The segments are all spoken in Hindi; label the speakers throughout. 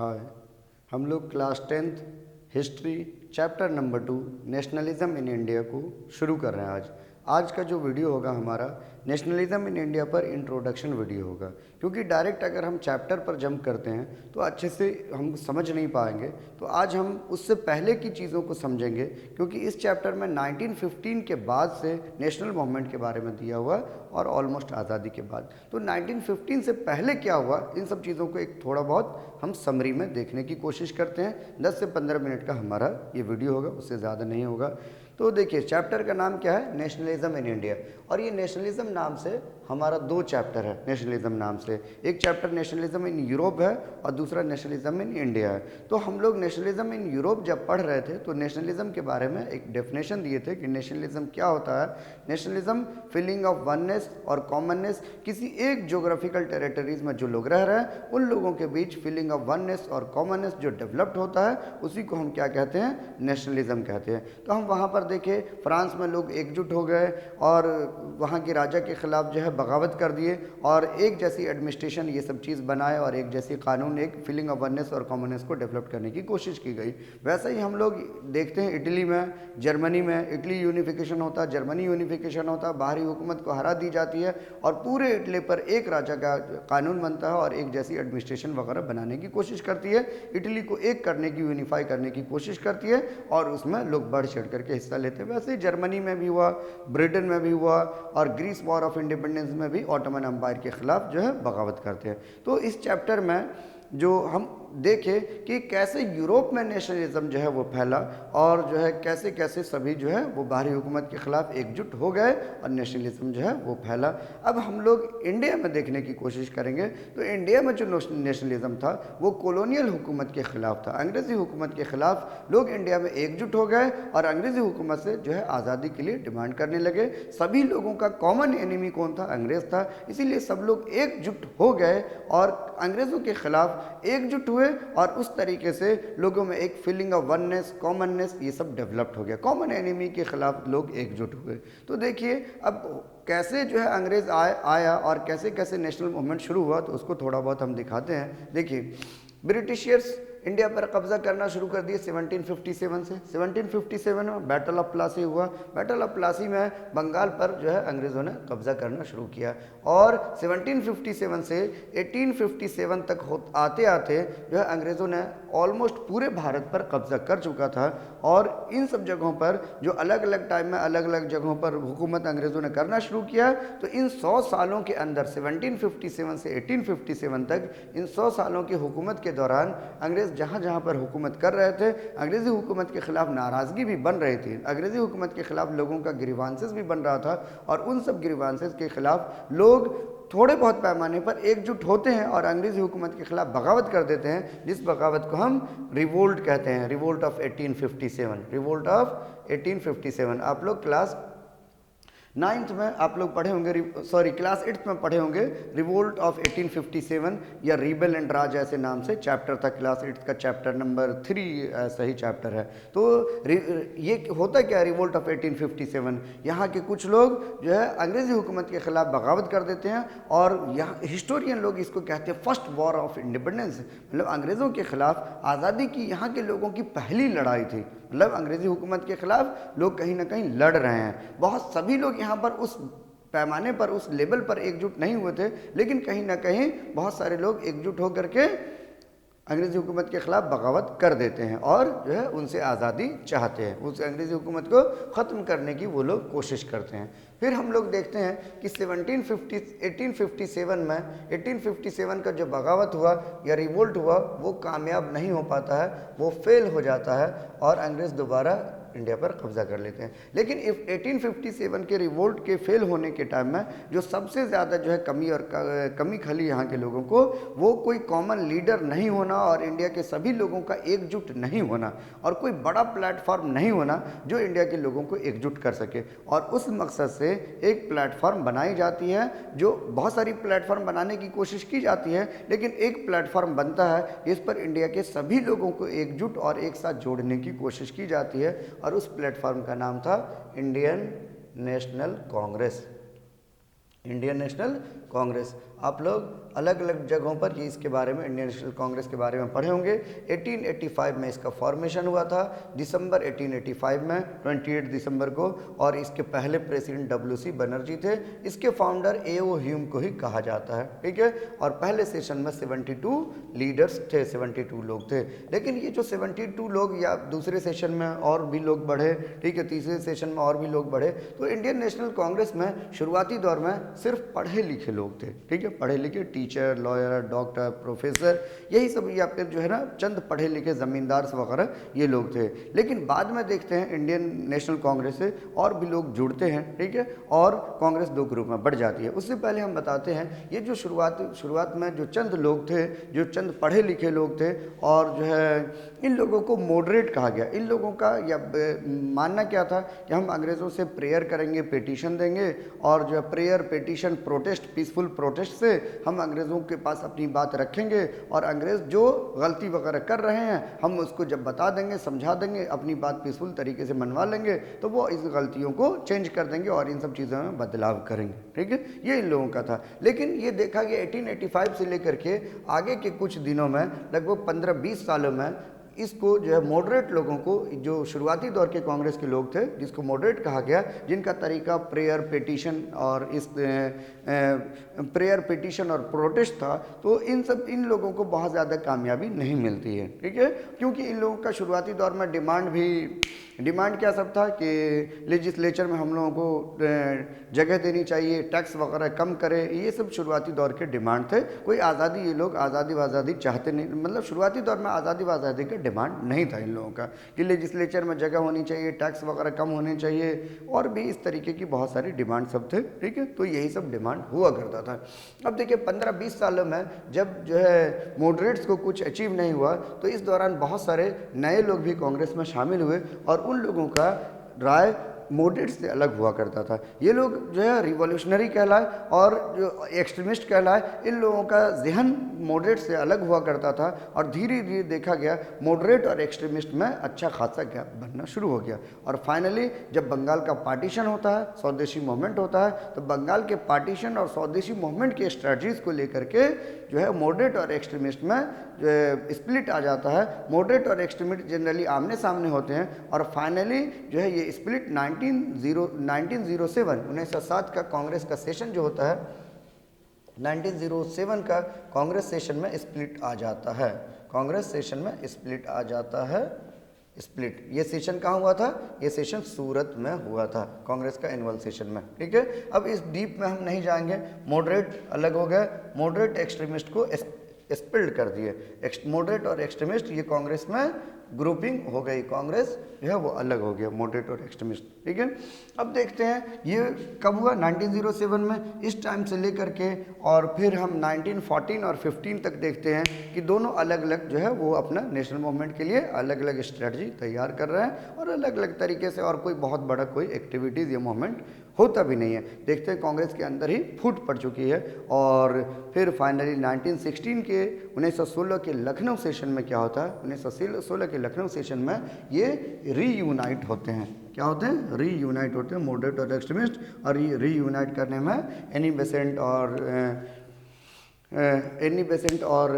Speaker 1: हाय। हम लोग class 10th history chapter number 2 nationalism in India को शुरू कर रहे हैं। आज का जो वीडियो होगा हमारा नेशनलिज्म इन इंडिया पर इंट्रोडक्शन वीडियो होगा, क्योंकि डायरेक्ट अगर हम चैप्टर पर जंप करते हैं तो अच्छे से हम समझ नहीं पाएंगे। तो आज हम उससे पहले की चीज़ों को समझेंगे, क्योंकि इस चैप्टर में 1915 के बाद से नेशनल मूवमेंट के बारे में दिया हुआ और ऑलमोस्ट आज़ादी के बाद। तो 1915 से पहले क्या हुआ, इन सब चीज़ों को एक थोड़ा बहुत हम समरी में देखने की कोशिश करते हैं। 10 से 15 मिनट का हमारा ये वीडियो होगा, उससे ज़्यादा नहीं होगा। तो देखिए, चैप्टर का नाम क्या है? Nationalism in India. और ये नेशनलिज्म नाम से हमारा 2 चैप्टर है। नेशनलिज्म नाम से एक चैप्टर नेशनलिज्म इन यूरोप है और दूसरा नेशनलिज्म इन इंडिया है। तो हम लोग नेशनलिज्म इन यूरोप जब पढ़ रहे थे तो नेशनलिज्म के बारे में एक डेफिनेशन दिए थे कि नेशनलिज्म क्या होता है। नेशनलिज्म फीलिंग ऑफ वननेस और कॉमननेस, किसी एक जोग्राफिकल टेरिटरीज में जो लोग रह रहे हैं उन लोगों के बीच फीलिंग ऑफ वननेस और कॉमननेस जो डेवलप्ड होता है, उसी को हम क्या कहते हैं? नेशनलिज्म कहते हैं। तो हम वहाँ पर देखे, फ्रांस में लोग एकजुट हो गए और वहाँ के राजा के खिलाफ जो है बगावत कर दिए और एक जैसी एडमिनिस्ट्रेशन ये सब चीज़ बनाए और एक जैसी कानून, एक फीलिंग ऑफ वननेस और कॉमननेस को डेवलप करने की कोशिश की गई। वैसे ही हम लोग देखते हैं इटली में, जर्मनी में। इटली यूनिफिकेशन होता है, जर्मनी यूनिफिकेशन होता है, बाहरी हुकूमत को हरा दी जाती है और पूरे इटली पर एक राजा का कानून बनता है और एक जैसी एडमिनिस्ट्रेशन वगैरह बनाने की कोशिश करती है। इटली को एक करने की, यूनिफाई करने की कोशिश करती है और उसमें लोग बढ़ चढ़ करके हिस्सा लेते हैं। वैसे ही जर्मनी में भी हुआ, ब्रिटेन में भी हुआ और ग्रीस वॉर ऑफ इंडिपेंडेंस में भी ऑटोमन एम्पायर के खिलाफ जो है बगावत करते हैं। तो इस चैप्टर में जो हम देखें कि कैसे यूरोप में नेशनलिज्म जो है वो फैला और जो है कैसे कैसे सभी जो है वो बाहरी हुकूमत के खिलाफ एकजुट हो गए और नेशनलिज्म जो है वो फैला। अब हम लोग इंडिया में देखने की कोशिश करेंगे तो इंडिया में जो नेशनलिज्म था वो कॉलोनियल हुकूमत के खिलाफ था, अंग्रेज़ी हुकूमत के खिलाफ। लोग इंडिया में एकजुट हो गए और अंग्रेज़ी हुकूमत से जो है आज़ादी के लिए डिमांड करने लगे। सभी लोगों का कॉमन एनिमी कौन था? अंग्रेज़ था। इसीलिए सब लोग एकजुट हो गए और अंग्रेज़ों के खिलाफ एकजुट हुए और उस तरीके से लोगों में एक फीलिंग ऑफ वननेस, कॉमननेस ये सब डेवलप्ड हो गया। कॉमन एनिमी के खिलाफ लोग एकजुट हुए। तो देखिए, अब कैसे जो है अंग्रेज़ आया और कैसे कैसे नेशनल मूवमेंट शुरू हुआ, तो उसको थोड़ा बहुत हम दिखाते हैं। देखिए, ब्रिटिशियर्स इंडिया पर कब्जा करना शुरू कर दिए 1757 से। 1757 में बैटल ऑफ प्लासी हुआ। बैटल ऑफ प्लासी में बंगाल पर जो है अंग्रेज़ों ने कब्जा करना शुरू किया और 1757 से 1857 तक आते आते जो है अंग्रेज़ों ने ऑलमोस्ट पूरे भारत पर कब्जा कर चुका था। और इन सब जगहों पर जो अलग अलग टाइम में अलग अलग जगहों पर हुकूमत अंग्रेज़ों ने करना शुरू किया, तो इन 100 सालों के अंदर 1757 से 1857 तक, इन 100 सालों की हुकूमत के दौरान अंग्रेज़ जहाँ जहाँ पर हुकूमत कर रहे थे, अंग्रेज़ी हुकूमत के खिलाफ नाराज़गी भी बन रही थी। अंग्रेज़ी हुकूमत के खिलाफ लोगों का ग्रीवांसेस भी बन रहा था और उन सब ग्रीवांसेस के खिलाफ लोग थोड़े बहुत पैमाने पर एकजुट होते हैं और अंग्रेज़ी हुकूमत के खिलाफ बगावत कर देते हैं, जिस बगावत को हम रिवोल्ट कहते हैं। Revolt of 1857, revolt of 1857। आप लोग क्लास 9th में आप लोग पढ़े होंगे, क्लास 8th में पढ़े होंगे रिवोल्ट ऑफ 1857 या रिबेल एंड राज ऐसे नाम से चैप्टर था। क्लास 8th का चैप्टर नंबर 3 सही चैप्टर है। तो ये होता क्या, रिवोल्ट ऑफ 1857? यहाँ के कुछ लोग जो है अंग्रेज़ी हुकूमत के खिलाफ बगावत कर देते हैं और यहाँ हिस्टोरियन लोग इसको कहते हैं फर्स्ट वॉर ऑफ इंडिपेंडेंस। मतलब अंग्रेज़ों के खिलाफ आज़ादी की यहाँ के लोगों की पहली लड़ाई थी। मतलब अंग्रेज़ी हुकूमत के खिलाफ लोग कहीं ना कहीं लड़ रहे हैं। बहुत सभी लोग यहाँ पर उस पैमाने पर, उस लेवल पर एकजुट नहीं हुए थे, लेकिन कहीं ना कहीं बहुत सारे लोग एकजुट होकर के अंग्रेज़ी हुकूमत के खिलाफ बगावत कर देते हैं और जो है उनसे आज़ादी चाहते हैं। उस अंग्रेज़ी हुकूमत को ख़त्म करने की वो लोग कोशिश करते हैं। फिर हम लोग देखते हैं कि 1857 में 1857 का जो बगावत हुआ या रिवोल्ट हुआ वो कामयाब नहीं हो पाता है, वो फेल हो जाता है और अंग्रेज़ दोबारा इंडिया पर कब्जा कर लेते हैं। लेकिन 1857 के रिवोल्ट के फेल होने के टाइम में जो सबसे ज़्यादा जो है कमी खली यहाँ के लोगों को, वो कोई कॉमन लीडर नहीं होना और इंडिया के सभी लोगों का एकजुट नहीं होना और कोई बड़ा प्लेटफॉर्म नहीं होना जो इंडिया के लोगों को एकजुट कर सके। और उस मकसद से एक प्लेटफॉर्म बनाई जाती है, जो बहुत सारी प्लेटफॉर्म बनाने की कोशिश की जाती है, लेकिन एक प्लेटफॉर्म बनता है इस पर इंडिया के सभी लोगों को एकजुट और एक साथ जोड़ने की कोशिश की जाती है और उस प्लेटफॉर्म का नाम था Indian national Congress. Indian national Congress. आप लोग अलग अलग जगहों पर ये इसके बारे में, इंडियन नेशनल कांग्रेस के बारे में पढ़े होंगे। 1885 में इसका फॉर्मेशन हुआ था, दिसंबर 1885 में 28 दिसंबर को, और इसके पहले प्रेसिडेंट डब्ल्यू.सी. बनर्जी थे। इसके फाउंडर ए.ओ. ह्यूम को ही कहा जाता है, ठीक है। और पहले सेशन में 72 लीडर्स थे, 72 लोग थे। लेकिन ये जो 72 लोग, या दूसरे सेशन में और भी लोग बढ़े, ठीक है, तीसरे सेशन में और भी लोग बढ़े, तो इंडियन नेशनल कांग्रेस में शुरुआती दौर में सिर्फ पढ़े लिखे लोग थे, ठीक है, पढ़े लिखे, टीचर, लॉयर, डॉक्टर, प्रोफेसर, यही सब, या फिर जो है ना चंद पढ़े लिखे जमींदार वगैरह ये लोग थे। लेकिन बाद में देखते हैं इंडियन नेशनल कांग्रेस से और भी लोग जुड़ते हैं, ठीक है, और कांग्रेस दो ग्रुप में बढ़ जाती है। उससे पहले हम बताते हैं ये जो शुरुआत में जो चंद लोग थे, जो चंद पढ़े लिखे लोग थे, और जो है इन लोगों को मॉडरेट कहा गया। इन लोगों का या मानना क्या था कि हम अंग्रेज़ों से प्रेयर करेंगे, पिटीशन देंगे, और जो है prayer, petition, protest, peaceful protest से हम अंग्रेज़ों के पास अपनी बात रखेंगे, और अंग्रेज़ जो गलती वगैरह कर रहे हैं हम उसको जब बता देंगे, समझा देंगे, अपनी बात पीसफुल तरीके से मनवा लेंगे, तो वो इस गलतियों को चेंज कर देंगे और इन सब चीज़ों में बदलाव करेंगे, ठीक है। ये इन लोगों का था। लेकिन ये देखा गया 1885 से लेकर के आगे के कुछ दिनों में, लगभग 15-20 सालों में, इसको जो है मॉडरेट लोगों को, जो शुरुआती दौर के कांग्रेस के लोग थे जिसको मॉडरेट कहा गया, जिनका तरीका प्रेयर, पिटीशन और इस प्रेयर, पिटीशन और प्रोटेस्ट था, तो इन लोगों को बहुत ज़्यादा कामयाबी नहीं मिलती है, ठीक है। क्योंकि इन लोगों का शुरुआती दौर में डिमांड क्या सब था कि लेजिस्लेचर में हम लोगों को जगह देनी चाहिए, टैक्स वगैरह कम करें, ये सब शुरुआती दौर के डिमांड थे। कोई आज़ादी, ये लोग आज़ादी चाहते नहीं, मतलब शुरुआती दौर में आज़ादी का डिमांड नहीं था इन लोगों का कि लेजिस्लेचर में जगह होनी चाहिए, टैक्स वगैरह कम होने चाहिए, और भी इस तरीके की बहुत सारी डिमांड सब थे, ठीक है। तो यही सब डिमांड हुआ करता था। अब देखिए 15-20 सालों में जब जो है मॉडरेट्स को कुछ अचीव नहीं हुआ, तो इस दौरान बहुत सारे नए लोग भी कांग्रेस में शामिल हुए, और उन लोगों का राय मॉडरेट से अलग हुआ करता था। ये लोग जो है रिवॉल्यूशनरी कहलाए और जो एक्सट्रीमिस्ट कहलाए, इन लोगों का जहन मॉडरेट से अलग हुआ करता था, और धीरे धीरे देखा गया मॉडरेट और एक्सट्रीमिस्ट में अच्छा खासा गैप बनना शुरू हो गया। और फाइनली जब बंगाल का पार्टीशन होता है, स्वदेशी मूवमेंट होता है, तो बंगाल के पार्टीशन और स्वदेशी मूवमेंट के स्ट्रेटजीज को लेकर के जो है मॉडरेट और एक्सट्रीमिस्ट में स्प्लिट आ जाता है। मॉडरेट और एक्सट्रीमिस्ट जनरली आमने सामने होते हैं, और फाइनली जो है ये स्प्लिट 1907 का कांग्रेस का सेशन जो होता है, 1907 का कांग्रेस सेशन में स्प्लिट आ जाता है। कांग्रेस सेशन में स्प्लिट आ जाता है। स्प्लिट, ये सेशन कहाँ हुआ था? ये सेशन सूरत में हुआ था, कांग्रेस का एनुअल सेशन में, ठीक है। अब इस डीप में हम नहीं जाएंगे। मॉडरेट अलग हो गए, मॉडरेट एक्सट्रीमिस्ट को स्प्लिट कर दिए। मॉडरेट और एक्सट्रीमिस्ट ये कांग्रेस में ग्रुपिंग हो गई, कांग्रेस जो है वो अलग हो गया, मॉडरेट और एक्सट्रीमिस्ट, ठीक है। अब देखते हैं ये कब हुआ, 1907 में। इस टाइम से लेकर के और फिर हम 1914 और 15 तक देखते हैं कि दोनों अलग अलग जो है वो अपना नेशनल मूवमेंट के लिए अलग अलग स्ट्रेटजी तैयार कर रहे हैं, और अलग अलग तरीके से, और कोई बहुत बड़ा कोई एक्टिविटीज़ या मूवमेंट होता भी नहीं है। देखते हैं कांग्रेस के अंदर ही फूट पड़ चुकी है। और फिर फाइनली 1916 के लखनऊ सेशन में क्या होता है, 1916 के लखनऊ सेशन में ये रीयूनाइट होते हैं। क्या होते हैं? रीयूनाइट होते हैं मॉडरेट और एक्सट्रीमिस्ट, और ये रीयूनाइट करने में एनी बेसेंट और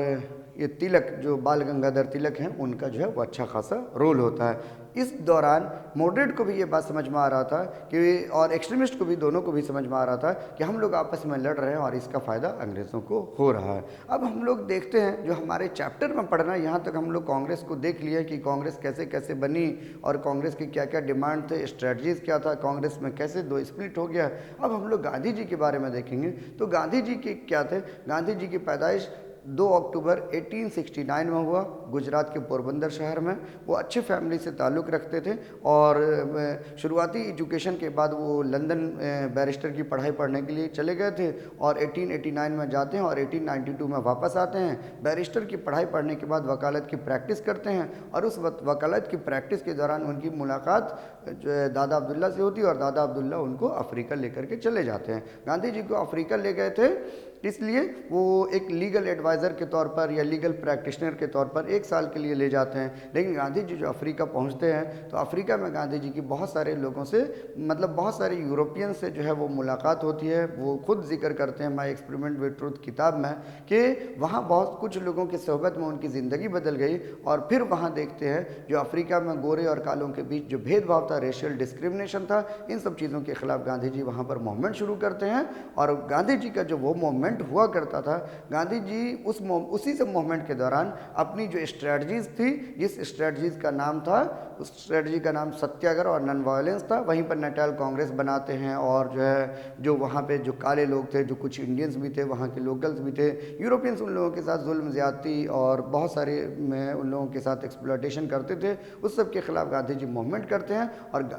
Speaker 1: ये तिलक, जो बाल गंगाधर तिलक हैं, उनका जो है वो अच्छा खासा रोल होता है। इस दौरान मॉडरेट को भी ये बात समझ में आ रहा था कि, और एक्सट्रीमिस्ट को भी, दोनों को भी समझ में आ रहा था कि हम लोग आपस में लड़ रहे हैं और इसका फ़ायदा अंग्रेज़ों को हो रहा है। अब हम लोग देखते हैं जो हमारे चैप्टर में पढ़ना, यहाँ तक हम लोग कांग्रेस को देख लिया कि कांग्रेस कैसे कैसे बनी, और कांग्रेस की क्या क्या डिमांड थे, स्ट्रेटजीज़ क्या था, कांग्रेस में कैसे दो स्प्लिट हो गया। अब हम लोग गांधी जी के बारे में देखेंगे। तो गांधी जी के क्या थे? गांधी जी की पैदाइश 2 अक्टूबर 1869 में हुआ, गुजरात के पोरबंदर शहर में। वो अच्छे फैमिली से ताल्लुक़ रखते थे, और शुरुआती एजुकेशन के बाद वो लंदन बैरिस्टर की पढ़ाई पढ़ने के लिए चले गए थे, और 1889 में जाते हैं और 1892 में वापस आते हैं। बैरिस्टर की पढ़ाई पढ़ने के बाद वकालत की प्रैक्टिस करते हैं, और उस वकालत की प्रैक्टिस के दौरान उनकी मुलाकात दादा अब्दुल्ला से होती है, और दादा अब्दुल्ला उनको अफ्रीका लेकर के चले जाते हैं। गांधी जी को अफ्रीका ले गए थे इसलिए वो एक लीगल एडवाइज़र के तौर पर या लीगल प्रैक्टिशनर के तौर पर 1 साल के लिए ले जाते हैं। लेकिन गांधी जी जो अफ्रीका पहुंचते हैं तो अफ्रीका में गांधी जी की बहुत सारे लोगों से, मतलब बहुत सारे यूरोपियन से जो है वो मुलाकात होती है। वो खुद जिक्र करते हैं माई एक्सपेरिमेंट विद ट्रूथ किताब में कि वहाँ बहुत कुछ लोगों की सोहबत में उनकी ज़िंदगी बदल गई। और फिर वहाँ देखते हैं जो अफ्रीका में गोरे और कालों के बीच जो भेदभाव था, रेशियल डिस्क्रिमिनेशन था, इन सब चीज़ों के खिलाफ गांधी जी वहाँ पर मूवमेंट शुरू करते हैं। और गांधी जी का जो वो मूवमेंट हुआ करता था, गांधी जी उसी सब मूवमेंट के दौरान अपनी जो स्ट्रेटजीज थी, जिस स्ट्रेटजीज का नाम था, उस स्ट्रेटजी का नाम सत्याग्रह और नॉन वायलेंस था, वहीं पर नेशनल कांग्रेस बनाते हैं। और जो है जो वहाँ पे जो काले लोग थे, जो कुछ इंडियंस भी थे, वहाँ के लोकल्स भी थे, यूरोपियंस उन लोगों के साथ जुल्म ज़्यादती और बहुत सारे में उन लोगों के साथ एक्सप्लॉयटेशन करते थे, उस सब के खिलाफ गांधी जी मूवमेंट करते हैं और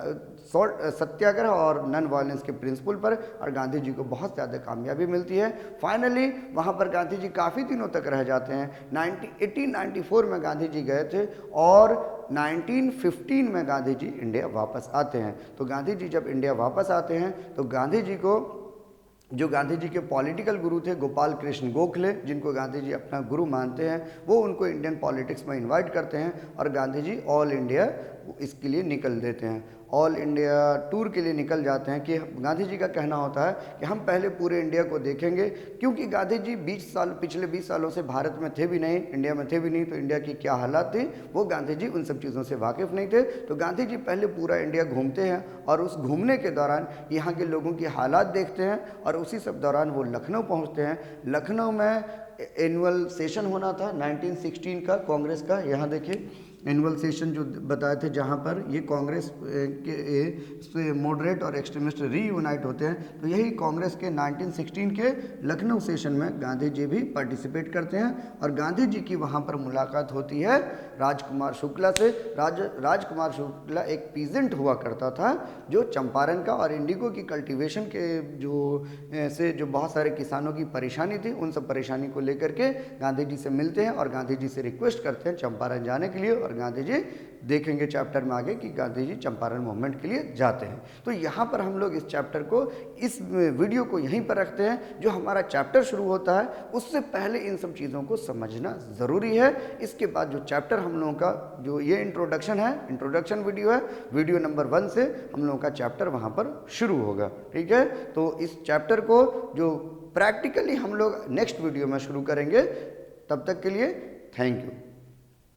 Speaker 1: सत्याग्रह और नॉन वायलेंस के प्रिंसिपल पर, और गांधी जी को बहुत ज़्यादा कामयाबी मिलती है। फाइनली वहाँ पर गांधी जी काफ़ी दिनों तक रह जाते हैं। 1894 में गांधी जी गए थे और 1915 में गांधी जी इंडिया वापस आते हैं। तो गांधी जी जब इंडिया वापस आते हैं तो गांधी जी को जो गांधी जी के पॉलिटिकल गुरु थे गोपाल कृष्ण गोखले, जिनको गांधी जी अपना गुरु मानते हैं, वो उनको इंडियन पॉलिटिक्स में इनवाइट करते हैं और गांधी जी ऑल इंडिया इसके लिए निकल देते हैं, ऑल इंडिया टूर के लिए निकल जाते हैं। कि गांधी जी का कहना होता है कि हम पहले पूरे इंडिया को देखेंगे, क्योंकि गांधी जी पिछले 20 सालों से भारत में थे भी नहीं, इंडिया में थे भी नहीं, तो इंडिया की क्या हालात थी वो गांधी जी उन सब चीज़ों से वाकिफ़ नहीं थे। तो गांधी जी पहले पूरा इंडिया घूमते हैं और उस घूमने के दौरान यहाँ के लोगों की हालात देखते हैं और उसी सब दौरान वो लखनऊ पहुँचते हैं। लखनऊ में एनुअल सेशन होना था 1916 का कांग्रेस का। यहाँ देखिए एनुअल सेशन जो बताए थे, जहाँ पर ये कांग्रेस के मॉडरेट और एक्सट्रीमिस्ट रीयूनाइट होते हैं। तो यही कांग्रेस के 1916 के लखनऊ सेशन में गांधी जी भी पार्टिसिपेट करते हैं और गांधी जी की वहाँ पर मुलाकात होती है राजकुमार शुक्ला से। राजकुमार शुक्ला एक पीजेंट हुआ करता था जो चंपारण का, और इंडिगो की कल्टीवेशन के जो बहुत सारे किसानों की परेशानी थी, उन सब परेशानी को लेकर के गांधी जी से मिलते हैं और गांधी जी से रिक्वेस्ट करते हैं चंपारण जाने के लिए। और गांधी जी देखेंगे चैप्टर में आगे कि गांधी जी चंपारण मूवमेंट के लिए जाते हैं। तो यहाँ पर हम लोग इस चैप्टर को, इस वीडियो को यहीं पर रखते हैं। जो हमारा चैप्टर शुरू होता है उससे पहले इन सब चीज़ों को समझना ज़रूरी है। इसके बाद जो चैप्टर हम लोगों का, जो ये इंट्रोडक्शन है, इंट्रोडक्शन वीडियो है, वीडियो नंबर 1 से हम लोगों का चैप्टर वहाँ पर शुरू होगा। ठीक है, तो इस चैप्टर को जो प्रैक्टिकली हम लोग नेक्स्ट वीडियो में शुरू करेंगे। तब तक के लिए थैंक यू।